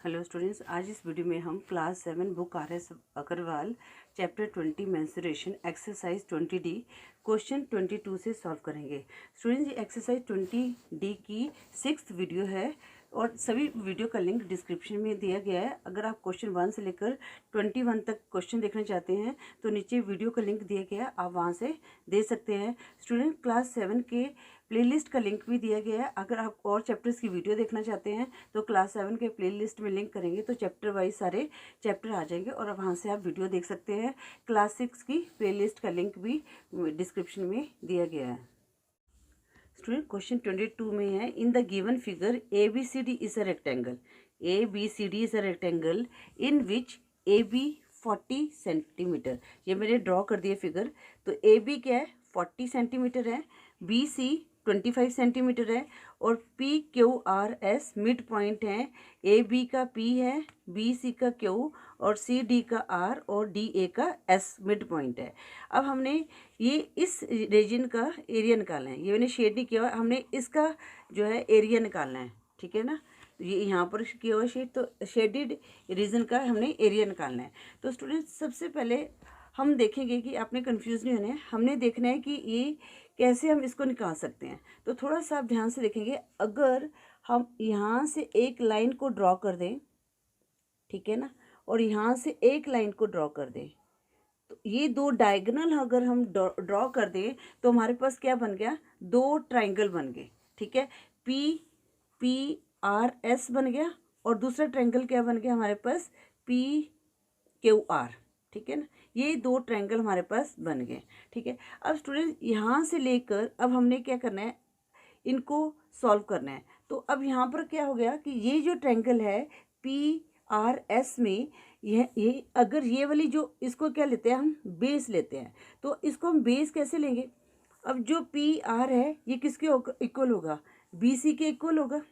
Hello students, आज इस video में हम class 7 book R S. Agarwal chapter 20 mensuration exercise 20D question 22 से सॉल्व करेंगे। स्टूडेंट्स, ये एक्सरसाइज 20D की 6th वीडियो है और सभी वीडियो का लिंक डिस्क्रिप्शन में दिया गया है। अगर आप क्वेश्चन 1 से लेकर 21 तक क्वेश्चन देखना चाहते हैं तो नीचे वीडियो का लिंक दिया गया है, आप वहाँ से दे सकते हैं। स्टूडेंट, क्लास 7 के प्लेलिस्ट का लिंक भी दिया गया है। अगर आप और चैप्टर्स की वीडियो देखना चाहते हैं तो क्लास 7 के प्लेलिस्ट में लिंक करेंगे तो चैप्टर वाइज सारे चैप्टर आ जाएंगे और वहाँ से आप वीडियो देख सकते हैं। क्लास 6 की प्लेलिस्ट का लिंक भी डिस्क्रिप्शन में दिया गया है। स्टूडेंट, क्वेश्चन 22 में है, in the given figure ABCD is a rectangle. ABCD is a rectangle in which AB 40 centimetre. ये मैंने ड्रॉ कर दिया फिगर। तो AB क्या है, 40 सेंटीमीटर है, BC 25 सेंटीमीटर है और PQRS मिड पॉइंट है। AB का P है, BC का Q और CD का R और DA का S मिड पॉइंट है। अब हमने ये इस रीजन का एरिया निकालना है। ये मैंने शेड नहीं किया हुआ, हमने इसका जो है एरिया निकालना है, ठीक है ना। ये यहाँ पर किया हुआ शेड, तो शेडेड रीजन का हमने एरिया निकालना है। तो स्टूडेंट, सबसे पहले हम देखेंगे कि आपने कंफ्यूज नहीं होना है। हमने देखना है कि ये कैसे हम इसको निकाल सकते हैं। तो थोड़ा सा आप ध्यान से देखेंगे। अगर हम यहाँ से एक लाइन को ड्रॉ कर दें, ठीक है ना, और यहाँ से एक लाइन को ड्रॉ कर दें, तो ये दो डायगोनल अगर हम ड्रॉ कर दें तो हमारे पास क्या बन गया, दो ट्राइंगल बन गए, ठीक है। PRS बन गया और दूसरा ट्राइंगल क्या बन गया हमारे पास, PQR, ठीक है ना। ये दो ट्रायंगल हमारे पास बन गए, ठीक है। अब स्टूडेंट, यहाँ से लेकर अब हमने क्या करना है, इनको सॉल्व करना है। तो अब यहाँ पर क्या हो गया कि ये जो ट्रायंगल है PRS में, ये अगर ये वाली जो, इसको क्या लेते हैं हम, बेस लेते हैं। तो इसको हम बेस कैसे लेंगे। अब जो PR है ये किसके इक्वल होगा, BC के इक्वल होगा,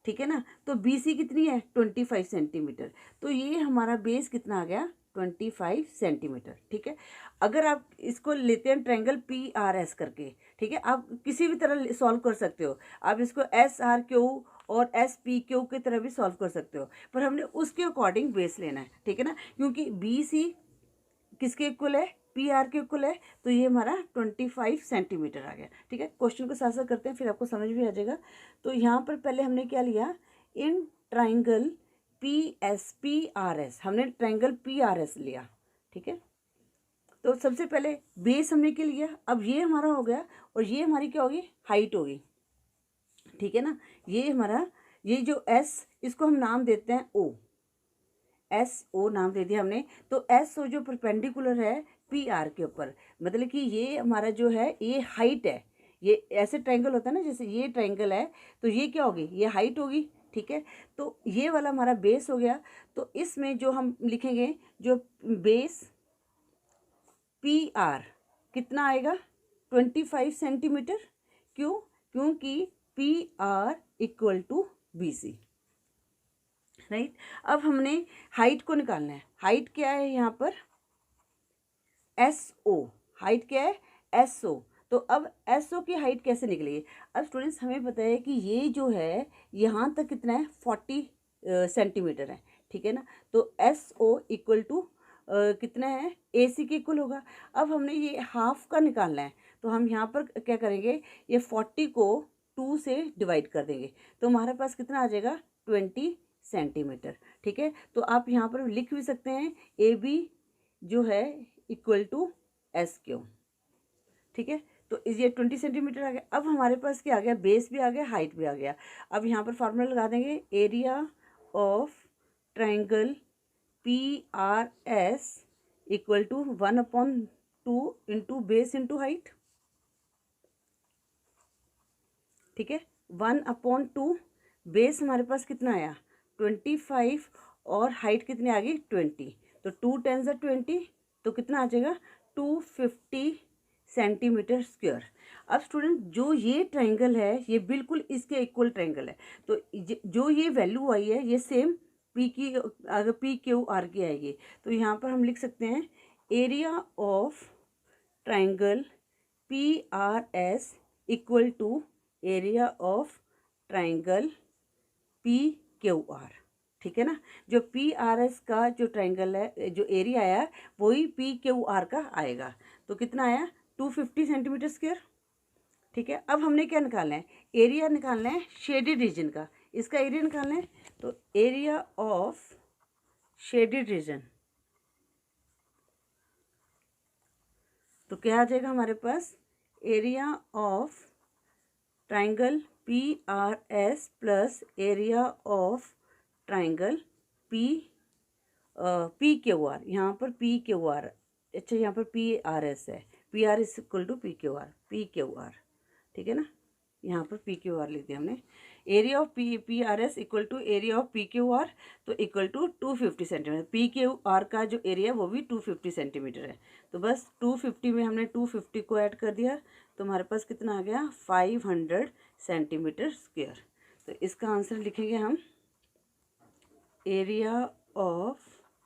ठीक है ना। तो BC कितनी है, 25 सेंटीमीटर। तो ये हमारा बेस कितना आ गया, 25 सेंटीमीटर, ठीक है। अगर आप इसको लेते हैं ट्रायंगल PRS करके, ठीक है, आप किसी भी तरह सॉल्व कर सकते हो। आप इसको SRQ और SPQ की तरह भी सॉल्व कर सकते हो, पर हमने उसके अकॉर्डिंग बेस लेना है, ठीक है ना। क्योंकि BC किसके इक्वल है, PR के इक्वल है। तो ये हमारा 25 सेंटीमीटर आ गया, ठीक है। क्वेश्चन को साथ साथ करते हैं, फिर आपको समझ भी आ जाएगा। तो यहाँ पर पहले हमने क्या लिया, इन ट्राइंगल PRS, हमने ट्राइंगल PRS लिया, ठीक है। तो सबसे पहले बेस हमने क्या लिया, अब ये हमारा हो गया और ये हमारी क्या होगी, हाइट होगी, ठीक है ना। ये हमारा, ये जो S, इसको हम नाम देते हैं O, SO नाम दे दिया हमने। तो SO जो परपेंडिकुलर है PR के ऊपर, मतलब कि ये हमारा जो है ये हाइट है। ये ऐसे ट्रायंगल होता है ना, जैसे ये ट्रायंगल है तो ये क्या होगी, ये हाइट होगी, ठीक है। तो ये वाला हमारा बेस हो गया। तो इसमें जो हम लिखेंगे, जो बेस PR कितना आएगा, 25 सेंटीमीटर। क्यों, क्योंकि PR equal to BC, right. अब हमने हाइट को निकालना है। हाइट क्या है यहाँ पर, SO, हाइट क्या है, SO। तो अब SO की हाइट कैसे निकलेगी। अब स्टूडेंट्स, हमें पता है कि ये जो है यहाँ तक कितना है, 40 सेंटीमीटर है, ठीक है ना। तो SO इक्वल टू कितना है, AC के इक्वल होगा। अब हमने ये हाफ का निकालना है, तो हम यहाँ पर क्या करेंगे, ये 40 को 2 से डिवाइड कर देंगे, तो हमारे पास कितना आ जाएगा, 20 सेंटीमीटर, ठीक है। तो आप यहाँ पर लिख भी सकते हैं AB जो है इक्वल टू SQ, ठीक है। तो ये 20 सेंटीमीटर आ गया। अब हमारे पास क्या आ गया, बेस भी आ गया, हाइट भी आ गया। अब यहाँ पर फार्मूला लगा देंगे, area of triangle PRS equal to 1/2 into base into height, ठीक है। 1/2, बेस हमारे पास कितना आया, 25 और हाइट कितनी आ गई, 20। तो 2 10 20, तो कितना आ जाएगा, 250 सेंटीमीटर स्क्वायर। अब स्टूडेंट, जो ये ट्रायंगल है ये बिल्कुल इसके इक्वल ट्रायंगल है। तो जो ये वैल्यू आई है ये सेम P की, अगर PQR की आएगी, तो यहाँ पर हम लिख सकते हैं area of triangle PRS equal to area of triangle PQR, ठीक है ना। जो PRS का जो ट्राइंगल है, जो एरिया आया वही PQR का आएगा। तो कितना आया 250 सेंटीमीटर स्क्वायर। ठीक है, अब हमने क्या निकालना है, एरिया निकालना है शेडेड रीजन का। इसका एरिया निकालना है, तो एरिया ऑफ शेडेड रीजन, तो क्या आ जाएगा हमारे पास, area of triangle PRS plus area of triangle PQR। यहाँ पर PQR, अच्छा यहाँ पर PRS है, PR is equal to PQR, ठीक है ना। यहाँ पर PQR लिख दिया हमने। Area of PRS equal to area of PQR, तो इक्वल टू 250 सेंटीमीटर। PQR का जो एरिया वो भी 250 सेंटीमीटर है। तो बस 250 में हमने 250 को ऐड कर दिया, तो हमारे पास कितना आ गया 500 सेंटीमीटर स्क्वायर। तो इसका आंसर लिखेंगे हम, area of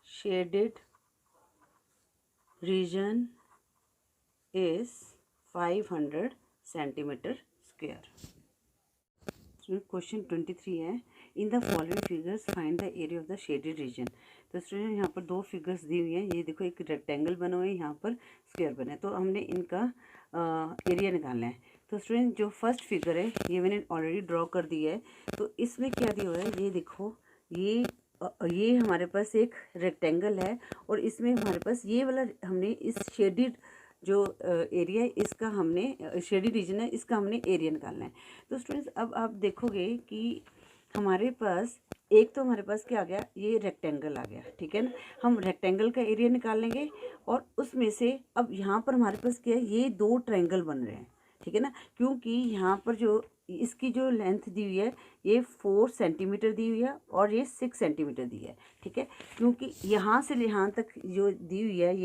shaded region is 500 centimetre square. Question 23 है, in the following figures find the area of the shaded region. तो स्टूडेंट यहाँ पर दो फिगर्स दी हुई हैं, ये देखो एक रेक्टेंगल बना हुआ है, यहाँ पर स्क्वायर बना है, तो हमने इनका एरिया निकालना है। तो स्टूडेंट जो फर्स्ट फिगर है ये मैंने ऑलरेडी ड्रॉ कर दी है। तो इसमें क्या दिया हुआ है, ये देखो, ये हमारे पास एक रेक्टेंगल है और इसमें हमारे पास ये वाला हमने इस शेडेड जो एरिया है इसका हमने, शेडेड रीजन है इसका हमने एरिया निकालना है। तो स्टूडेंट्स अब आप देखोगे कि हमारे पास एक तो हमारे पास क्या आ गया, ये रेक्टेंगल आ गया, ठीक है ना। हम रेक्टेंगल का एरिया निकाल लेंगे और उसमें से अब यहाँ पर हमारे पास क्या है, ये दो ट्रायंगल बन रहे हैं, ठीक है ना। क्योंकि यहाँ पर जो इसकी जो लेंथ दी हुई है ये 4 सेंटीमीटर दी हुई है और ये 6 सेंटीमीटर दी है, ठीक है। क्योंकि यहाँ से यहाँ तक जो दी हुई है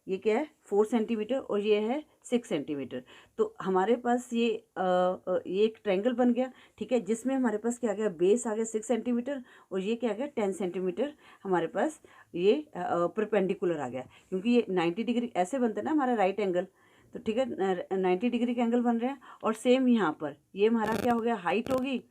ये क्या है 4 सेंटीमीटर और ये है 6 सेंटीमीटर। तो हमारे पास ये एक ट्रायंगल बन गया, ठीक है, जिसमें हमारे पास क्या आ गया, बेस आ गया 6 सेंटीमीटर और ये क्या आ गया 10 सेंटीमीटर हमारे पास ये परपेंडिकुलर आ गया। क्योंकि ये 90 डिग्री ऐसे बनता है ना हमारा राइट एंगल, तो ठीक है 90 डिग्री के एंगल बन रहे हैं। और सेम यहाँ पर ये हमारा क्या हो गया, हाइट होगी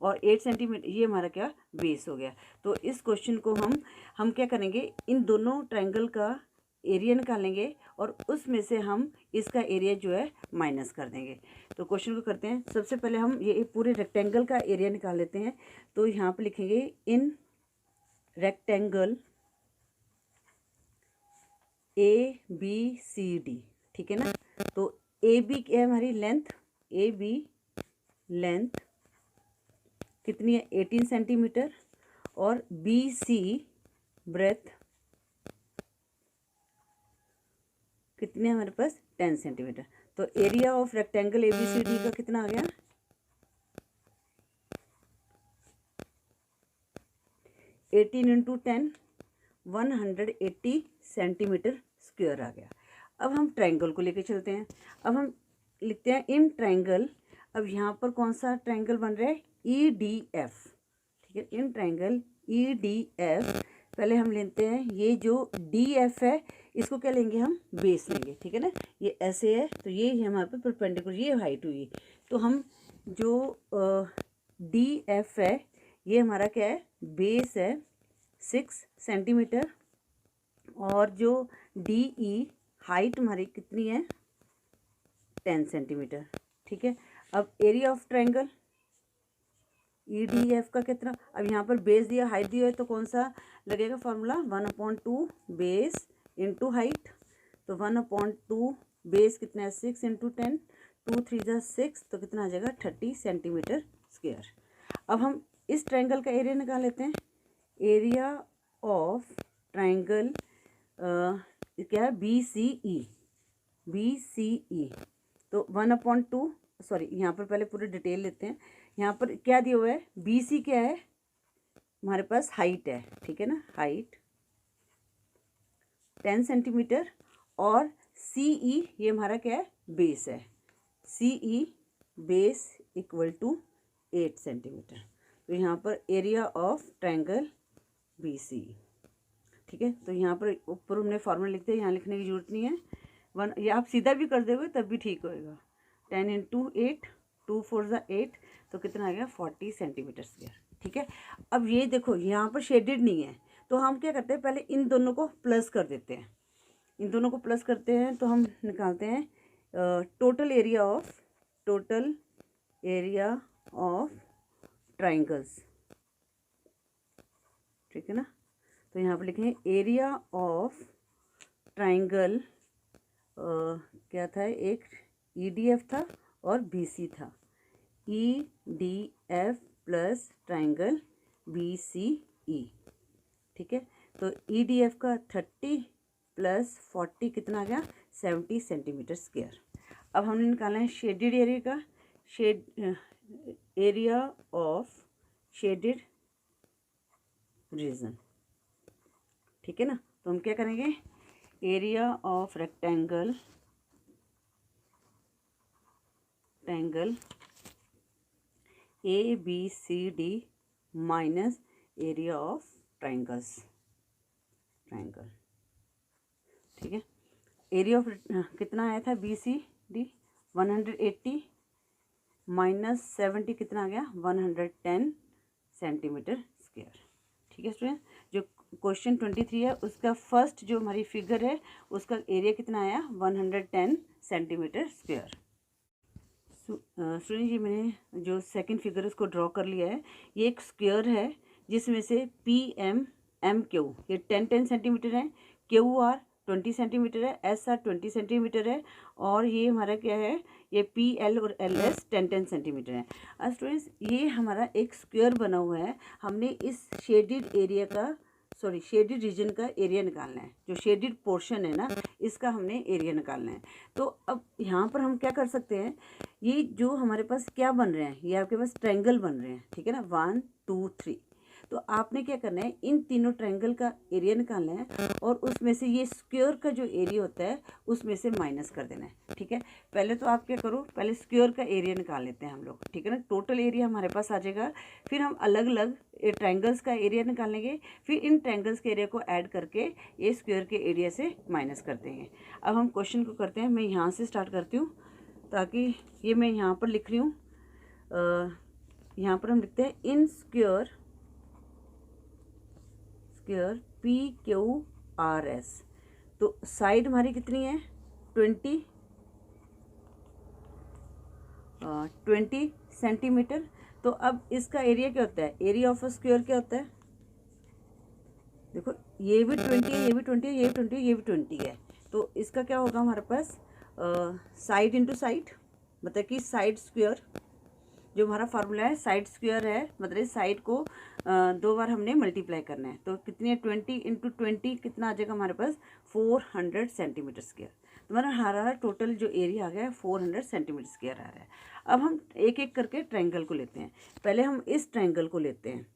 और 8 सेंटीमीटर ये हमारा क्या बेस हो गया। तो इस क्वेश्चन को हम क्या करेंगे, इन दोनों ट्रायंगल का एरिया निकालेंगे और उसमें से हम इसका एरिया जो है माइनस कर देंगे। तो क्वेश्चन को करते हैं, सबसे पहले हम ये पूरे रेक्टेंगल का एरिया निकाल लेते हैं। तो यहाँ पे लिखेंगे इन रेक्टेंगल ABCD, ठीक है ना। तो AB क्या है हमारी लेंथ, AB लेंथ कितनी है 18 सेंटीमीटर और BC ब्रेथ कितने हमारे पास 10 सेंटीमीटर। तो एरिया ऑफ रेक्टेंगल ABCD का कितना आ गया 18 इंटू 10 180 सेंटीमीटर स्क्वायर आ गया। अब हम ट्रायंगल को लेके चलते हैं। अब हम लिखते हैं इन ट्रायंगल, अब यहाँ पर कौन सा ट्रायंगल बन रहा है EDF, ठीक है। इन ट्रायंगल EDF पहले हम लेते हैं ये जो DF है इसको क्या लेंगे हम बेस लेंगे, ठीक है ना। ये ऐसे है तो ये हमारे पे परपेंडिकुलर ये हाइट हुई, तो हम जो DF है ये हमारा क्या है बेस है 6 सेंटीमीटर और जो DE हाइट हमारी कितनी है 10 सेंटीमीटर, ठीक है। अब एरिया ऑफ ट्रायंगल EDF का कितना, अब यहाँ पर बेस दिया हाइट दिया है तो कौन सा लगेगा फॉर्मूला 1/2 बेस इंटू हाइट। तो 1/2 बेस कितना है 6 इंटू 10, 2 3 जा 6 तो कितना आ जाएगा 30 सेंटीमीटर स्क्वायर। अब हम इस ट्रायंगल का एरिया निकाल लेते हैं। एरिया ऑफ ट्रायंगल क्या है BCE, तो 1/2 सॉरी यहाँ पर पहले पूरे डिटेल लेते हैं। यहाँ पर क्या दिया हुआ है BC क्या है हमारे पास हाइट है, ठीक है ना, हाइट 10 सेंटीमीटर और CE ये हमारा क्या है बेस है, CE base equal to 8 centimetre. तो यहाँ पर एरिया ऑफ ट्रायंगल BCE, ठीक है। तो यहाँ पर ऊपर हमने फॉर्मूला लिखते हैं, यहाँ लिखने की जरूरत नहीं है। 1 ये आप सीधा भी कर दोगे तब भी ठीक होएगा। 10 इंटू 8 2 4 8 तो कितना आ गया 40 सेंटीमीटर स्क्वायर। ठीक है। अब ये देखो यहाँ पर शेडेड नहीं है, तो हम क्या करते हैं, पहले इन दोनों को प्लस कर देते हैं। इन दोनों को प्लस करते हैं तो हम निकालते हैं टोटल एरिया ऑफ ट्राइंगल्स, ठीक है ना। तो यहाँ पर लिखेंगे एरिया ऑफ ट्राइंगल, क्या था, एक EDF था और BC था, EDF प्लस ट्राइंगल BCE, ठीक है। तो EDF का 30 प्लस 40 कितना आ गया, 70 सेंटीमीटर स्क्वायर। अब हमने निकाला है शेडेड एरिया का, एरिया ऑफ शेडेड रीजन, ठीक है ना। तो हम क्या करेंगे, area of rectangle ABCD minus area of triangle, ठीक है। एरिया ऑफ कितना आया था BCD 180 माइनस 70 कितना आ गया, 110 सेंटीमीटर स्क्वायर, ठीक है स्टूडेंट। जो क्वेश्चन 23 है उसका फर्स्ट जो हमारी फिगर है उसका एरिया कितना आया, 110 सेंटीमीटर स्क्वायर। स्टूडेंट जी मैंने जो सेकंड फिगर उसको ड्रॉ कर लिया है। ये एक स्क्वायर है जिसमें से PMQ ये 10 सेंटीमीटर है, QR 20 सेंटीमीटर है, SR 20 सेंटीमीटर है, और ये हमारा क्या है, ये PL और LS 10 सेंटीमीटर है। अब स्टूडेंट्स ये हमारा एक स्क्वायर बना हुआ है, हमने इस शेडेड रीजन का एरिया निकालना है। जो शेडेड पोर्शन है ना, इसका हमने एरिया निकालना है। तो अब यहाँ पर हम क्या कर सकते हैं, ये जो हमारे पास क्या बन रहे हैं, ये आपके पास ट्रायंगल बन रहे हैं, ठीक है ना, 1 2 3। तो आपने क्या करना है, इन तीनों ट्रायंगल का एरिया निकालना है और उसमें से ये स्क्वायर का जो एरिया होता है उसमें से माइनस कर देना है, ठीक है। पहले तो आप क्या करो, पहले स्क्वायर का एरिया निकाल लेते हैं हम लोग, ठीक है ना। टोटल एरिया हमारे पास आ जाएगा, फिर हम अलग अलग ट्रायंगल्स का एरिया निकालेंगे, फिर इन ट्रायंगल्स के एरिया को ऐड करके ये स्क्वायर के एरिया से माइनस कर देंगे। अब हम क्वेश्चन को करते हैं, मैं यहाँ से स्टार्ट करती हूँ ताकि ये मैं यहाँ पर लिख रही हूँ, यहाँ पर हम लिखते हैं इन स्क्वायर PQRS। तो साइड हमारी कितनी है, 20 सेंटीमीटर। तो अब इसका एरिया क्या होता है, एरिया ऑफ अ स्क्वायर क्या होता है, देखो ये भी 20 है, ये भी 20 है, ये भी 20 है, ये भी 20 है। तो इसका क्या होगा हमारे पास, साइड इंटू साइड, मतलब कि साइड स्क्वायर, जो हमारा फार्मूला है साइड स्क्वायर है, मतलब इस साइड को 2 बार हमने मल्टीप्लाई करना है। तो कितनी है, 20 इंटू 20 कितना आ जाएगा हमारे पास, 400 सेंटीमीटर स्क्वायर। तो हमारा टोटल जो एरिया आ गया है 400 सेंटीमीटर स्क्वायर आ रहा है। अब हम एक एक करके ट्रायंगल को लेते हैं। पहले हम इस ट्रायंगल को लेते हैं,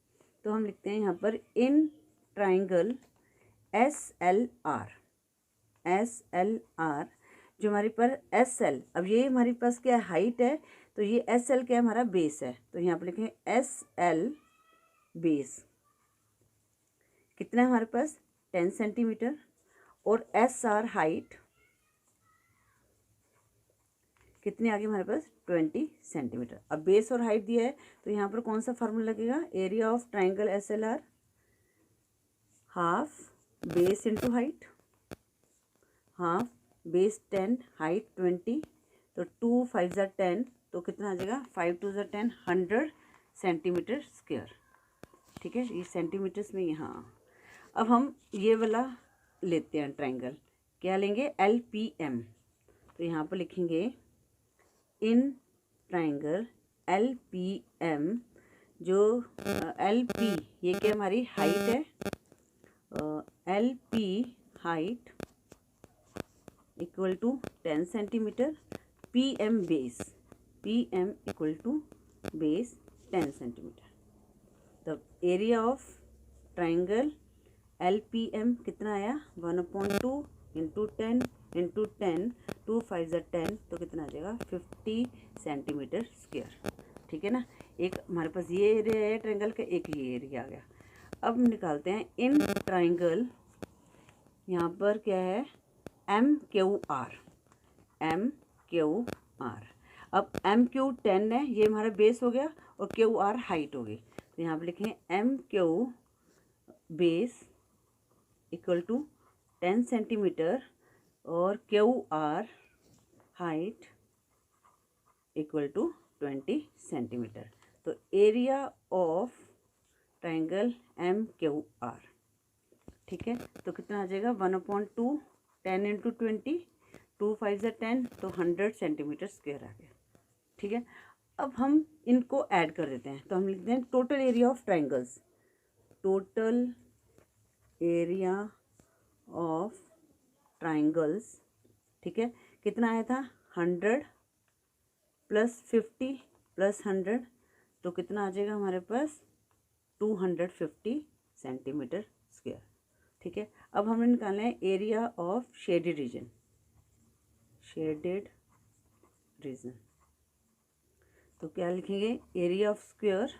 तो हम लिखते हैं यहाँ पर इन ट्रायंगल SLR, जो हमारे पर SL, अब ये हमारे पास क्या हाइट है, तो ये SL क्या है, हमारा बेस है। तो यहाँ पर लिखेंगे SL बेस कितना है हमारे पास, 10 सेंटीमीटर, और SR हाइट कितनी आ गई हमारे पास, 20 सेंटीमीटर। अब बेस और हाइट दिया है तो यहाँ पर कौन सा फार्मूला लगेगा, area of triangle SLR half base into height, half base 10 height 20, तो 2 5 ज़ा 10, तो कितना आ जाएगा, 5 2 ज़ा 10, 100 सेंटीमीटर स्क्वायर, ठीक है। ये सेंटीमीटर्स में यहाँ। अब हम ये वाला लेते हैं ट्रायंगल, क्या लेंगे, LPM। तो यहाँ पर लिखेंगे इन ट्रायंगल LPM, जो LP ये क्या हमारी हाइट है, LP height equal to 10 centimetre, PM base, PM equal to base 10 centimetre. The area of triangle LPM कितना आया, 1/2 इंटू 10 इंटू 10, 2 5 ज़ा 10, तो कितना आ जाएगा, 50 सेंटीमीटर स्क्वायर, ठीक है ना। एक हमारे पास ये एरिया है ट्रायंगल का, एक ये एरिया आ गया। अब निकालते हैं इन ट्रायंगल, यहाँ पर क्या है, MQR। अब MQ 10 है, ये हमारा बेस हो गया, और QR हाइट हो गई। तो यहाँ पे लिखेंगे M Q base equal to 10 centimetre और Q R height equal to 20 centimetre. तो area of triangle M Q R, ठीक है, तो कितना आ जाएगा 1/2 10 इंटू 20, 2 5 से 10, तो 100 सेंटीमीटर स्क्वायर आ गया, ठीक है। अब हम इनको ऐड कर देते हैं, तो हम लिखते हैं total area of triangles, total area of triangles, ठीक है, कितना आया था 100 प्लस 50 प्लस 100, तो कितना आ जाएगा हमारे पास 250 सेंटीमीटर स्क्वायर, ठीक है। अब हमने निकालना है area of shaded region, shaded region, तो क्या लिखेंगे area of square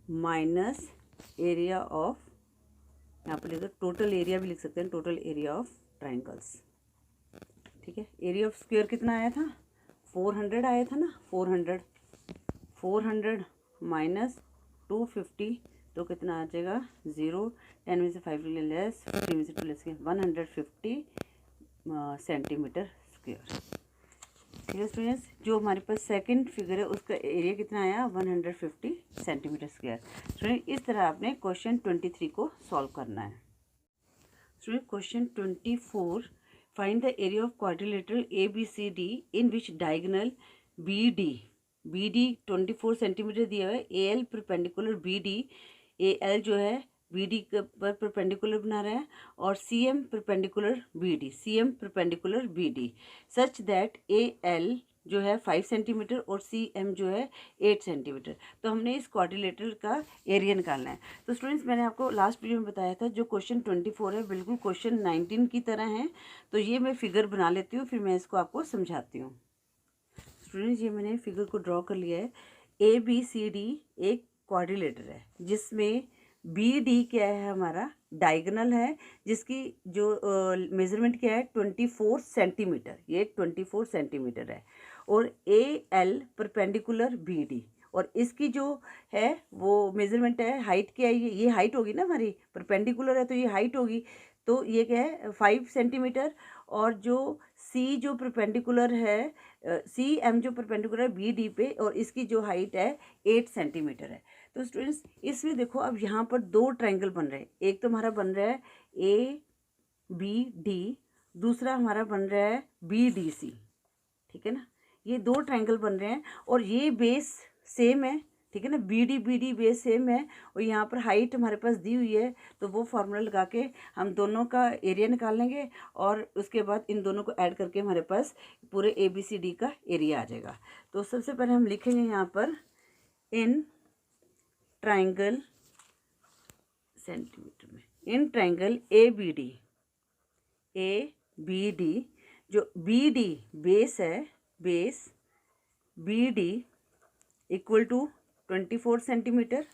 minus area of, यहाँ पर लिखो टोटल एरिया भी लिख सकते हैं, टोटल एरिया ऑफ ट्राइंगल्स, ठीक है। एरिया ऑफ स्क्वायर कितना आया था 400 आया था ना, 400 माइनस 250, तो कितना आ जाएगा 0, 10 में से 5 ले लेस, 50 में से 2 लेस, 150 सेंटीमीटर स्क्वायर, ठीक है स्टूडेंट्स। जो हमारे पास सेकंड फिगर है उसका एरिया कितना आया 150 सेंटीमीटर स्क्वायर। स्टूडेंट इस तरह आपने क्वेश्चन 23 को सॉल्व करना है। Student question 24, find the area of quadrilateral ABCD in which diagonal BD 24 centimetre दिया हुआ है, AL परपेंडिकुलर BD, AL जो है BD पर परपेंडिकुलर बना रहा है, और CM perpendicular BD such that AL जो है 5 सेंटीमीटर और CM जो है 8 सेंटीमीटर। तो हमने इस क्वाड्रिलेटरल का एरिया निकालना है। तो स्टूडेंट्स मैंने आपको लास्ट वीडियो में बताया था जो क्वेश्चन 24 है बिल्कुल क्वेश्चन 19 की तरह है। तो ये मैं फिगर बना लेती हूँ, फिर मैं इसको आपको समझाती हूँ। स्टूडेंट्स ये मैंने फिगर को ड्रॉ कर लिया है। ABCD एक क्वाड्रिलेटर है जिसमें BD क्या है हमारा डायगोनल है, जिसकी जो मेजरमेंट क्या है 24 सेंटीमीटर, ये 24 सेंटीमीटर है, और AL परपेंडिकुलर BD, और इसकी जो है वो मेजरमेंट है, हाइट क्या है, ये हाइट होगी ना हमारी, परपेंडिकुलर है तो ये हाइट होगी, तो ये क्या है 5 सेंटीमीटर, और जो C जो परपेंडिकुलर है CM जो परपेंडिकुलर है BD पे, और इसकी जो हाइट है 8 सेंटीमीटर है। तो स्टूडेंट्स इसमें देखो अब यहाँ पर दो ट्रायंगल बन रहे हैं, एक तो हमारा बन रहा है ABD, दूसरा हमारा बन रहा है BDC, ठीक है ना, ये दो ट्रायंगल बन रहे हैं और ये बेस सेम है, ठीक है ना, BD बेस सेम है, और यहाँ पर हाइट हमारे पास दी हुई है, तो वो फार्मूला लगा के हम दोनों का एरिया निकाल लेंगे, और उसके बाद इन दोनों को ऐड करके हमारे पास पूरे ABCD का एरिया आ जाएगा। तो सबसे पहले हम लिखेंगे यहाँ पर इन ट्राइंगल सेंटीमीटर में, इन ट्राइंगल ABD जो BD बेस है, base BD equal to 24 centimetre,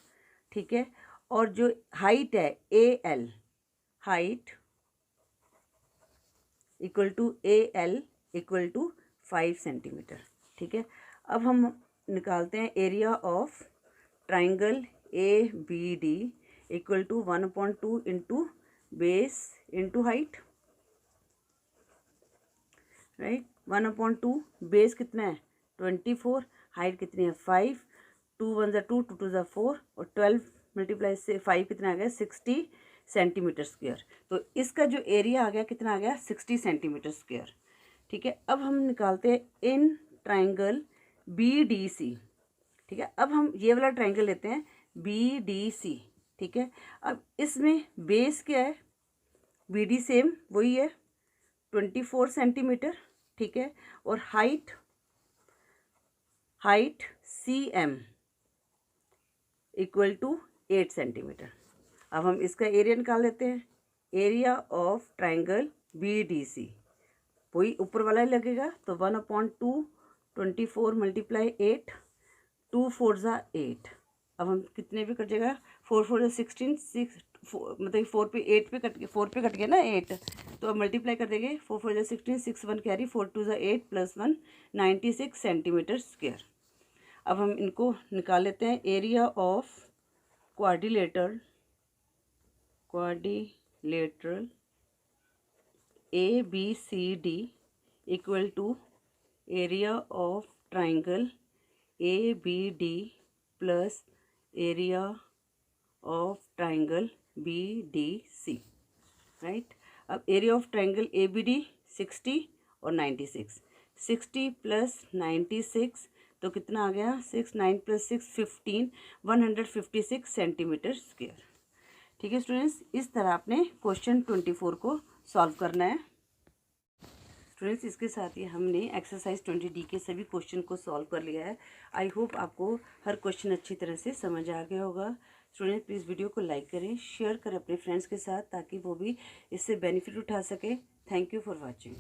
ठीक है, और जो हाइट है AL, height equal to AL equal to 5 centimetre, ठीक है। अब हम निकालते हैं area of triangle ABD equal to 1/2 into base into height, right, 1/2, base कितना है 24, हाइट कितनी है 5, 2 1 ज़ा 2, 2 2 ज़ा 4, और 12 मल्टीप्लाई से 5 कितना आ गया 60 सेंटीमीटर स्क्वायर। तो इसका जो एरिया आ गया कितना आ गया 60 सेंटीमीटर स्क्वायर, ठीक है। अब हम निकालते हैं इन ट्राइंगल BDC, ठीक है। अब हम ये वाला ट्राइंगल लेते हैं BDC, ठीक है। अब इसमें बेस क्या है BD सेम वही है 24 सेंटीमीटर, ठीक है, और height CM equal to 8 centimetre. अब हम इसका एरिया निकाल लेते हैं, एरिया ऑफ ट्राइंगल BDC वही ऊपर वाला ही लगेगा, तो 1/2 24 मल्टीप्लाई 8, 2 4 ज़ा 8, अब हम कितने पे कट जाएगा 4 4 ज़ा 16, 6 मतलब 4 पे 8 पे कट गया, 4 पे कट गया ना 8, तो अब मल्टीप्लाई कर देंगे 4 4 ज़ा 16, 6 1 कैरी, 4 2 ज़ा 8 प्लस 1 96 सेंटीमीटर स्क्वायर। अब हम इनको निकाल लेते हैं। Area of quadrilateral ABCD equal to area of triangle ABD plus area of triangle BDC, right. अब एरिया ऑफ ट्राइंगल ABD 60 और 96, 60 प्लस 96 तो कितना आ गया, 6, 9 प्लस 6 15, 156 सेंटीमीटर स्क्वायर। ठीक है स्टूडेंट्स, इस तरह आपने क्वेश्चन 24 को सॉल्व करना है। स्टूडेंट्स, इसके साथ ही हमने एक्सरसाइज 20D के सभी क्वेश्चन को सॉल्व कर लिया है। आई होप आपको हर क्वेश्चन अच्छी तरह से समझ आ गया होगा। स्टूडेंट, प्लीज़ वीडियो को लाइक करें, शेयर करें अपने फ्रेंड्स के साथ ताकि वो भी इससे बेनिफिट उठा सके। Thank you for watching.